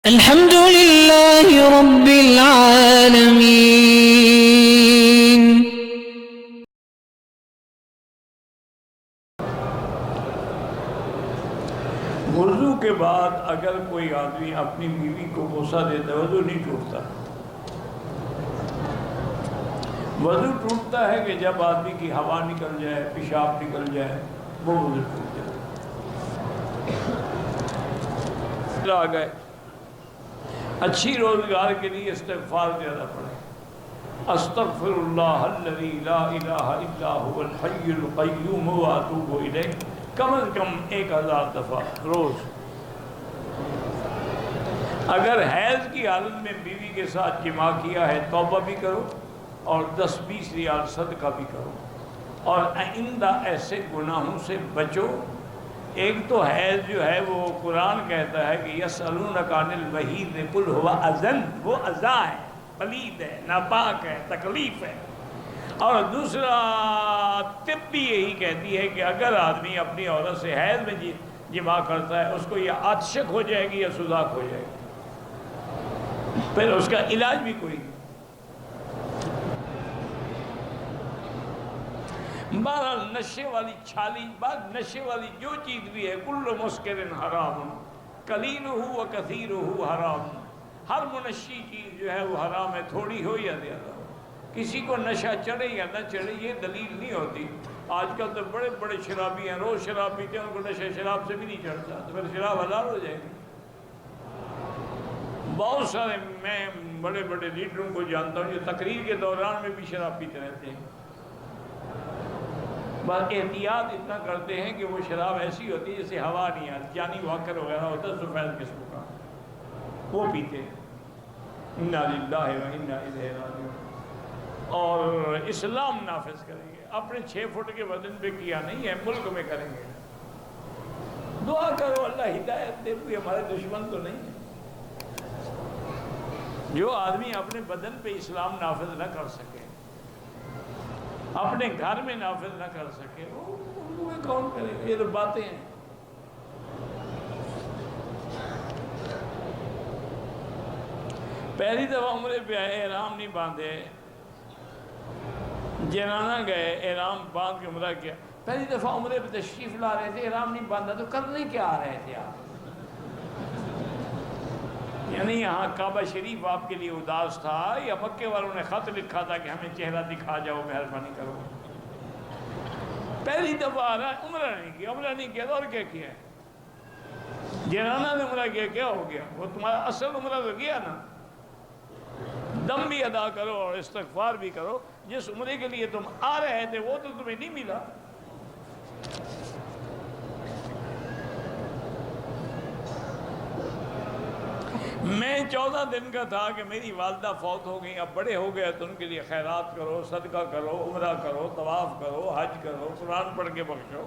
الحمد لله رب العالمين. وضو کے بعد اگر کوئی آدمی اپنی بیوی کو بوسہ دیتا ہے وضو نہیں ٹوٹتا. وضو ٹوٹتا ہے کہ جب آدمی کی ہوا نکل جائے، پیشاب نکل جائے، وہ وضو ٹوٹ جائے. آ گئے اچھی روزگار کے لیے استغفار زیادہ پڑھیں. استغفر اللہ الذی لا الہ الا هو الحی القیوم واتوب الیہ کم از کم 1000 دفعہ روز. اگر حیض کی حالت میں بیوی کے ساتھ جماع کیا ہے توبہ بھی کرو اور 10-20 ریال صدقہ بھی کرو اور آئندہ ایسے گناہوں سے بچو. ایک تو حیض جو ہے وہ قرآن کہتا ہے کہ یسألونک عن المحیض قل هو اذن، وہ اذا ہے، پلید ہے، ناپاک ہے، تکلیف ہے. اور دوسرا طب بھی یہی کہتی ہے کہ اگر آدمی اپنی عورت سے حیض میں جماع کرتا ہے اس کو یا عطشک ہو جائے گی یا سوزاک ہو جائے گی، پھر اس کا علاج بھی کوئی نہیں. بہرحال نشے والی چھالی، بعد نشے والی جو چیز بھی ہے کل مسکر حرام قلیلہ و کثیرہ حرام. ہر منشی چیز جو ہے وہ حرام ہے، تھوڑی ہو یا زیادہ ہو. کسی کو نشہ چڑھے یا نہ چڑھے یہ دلیل نہیں ہوتی. آج کل تو بڑے بڑے شرابی ہیں، روز شراب پیتے ہیں، ان کو نشہ شراب سے بھی نہیں چڑھتا، تو پھر شراب حلال ہو جائے گی. بہت سارے میں بڑے بڑے لیڈروں کو جانتا ہوں جو تقریر کے دوران میں بھی شراب پیتے رہتے ہیں. بس احتیاط اتنا کرتے ہیں کہ وہ شراب ایسی ہوتی ہے جیسے ہوا نہیں آتی، جانی واکر وغیرہ ہوتا ہے سفید قسم کا، وہ پیتے ہیں. انا للہ و انا الیہ راجعون. اور اسلام نافذ کریں گے، اپنے 6 فٹ کے وزن پہ کیا نہیں ہے، ملک میں کریں گے. دعا کرو اللہ ہدایت دے، کوئی ہمارے دشمن تو نہیں ہے. جو آدمی اپنے بدن پہ اسلام نافذ نہ کر سکے، اپنے گھر میں نافذ نہ کر سکے، وہ کون کرے گا؟ یہ تو باتیں ہیں. پہلی دفعہ عمرے پہ آئے، احرام نہیں باندھے، جنانہ گئے، احرام باندھ کے عمرہ کیا. پہلی دفعہ عمرے پہ تشریف لا رہے تھے، احرام نہیں باندھا، تو کرنے کیا آ رہے تھے آپ؟ یعنی یہاں کعبہ شریف آپ کے لیے اداس تھا یا مکے والوں نے خط لکھا تھا کہ ہمیں چہرہ دکھا جاؤ، مہربانی کرو؟ پہلی دفعہ آ رہا ہے، عمرہ نہیں کیا. عمرہ نہیں کیا تو اور کیا کیا ہے؟ جنانہ نے عمرہ کیا، کیا ہو گیا؟ وہ تمہارا اصل عمرہ تو کیا نا. دم بھی ادا کرو اور استغفار بھی کرو. جس عمرے کے لیے تم آ رہے تھے وہ تو تمہیں نہیں ملا. میں 14 دن کا تھا کہ میری والدہ فوت ہو گئی. اب بڑے ہو گئے تو ان کے لیے خیرات کرو، صدقہ کرو، عمرہ کرو، طواف کرو، حج کرو، قرآن پڑھ کے بخشو.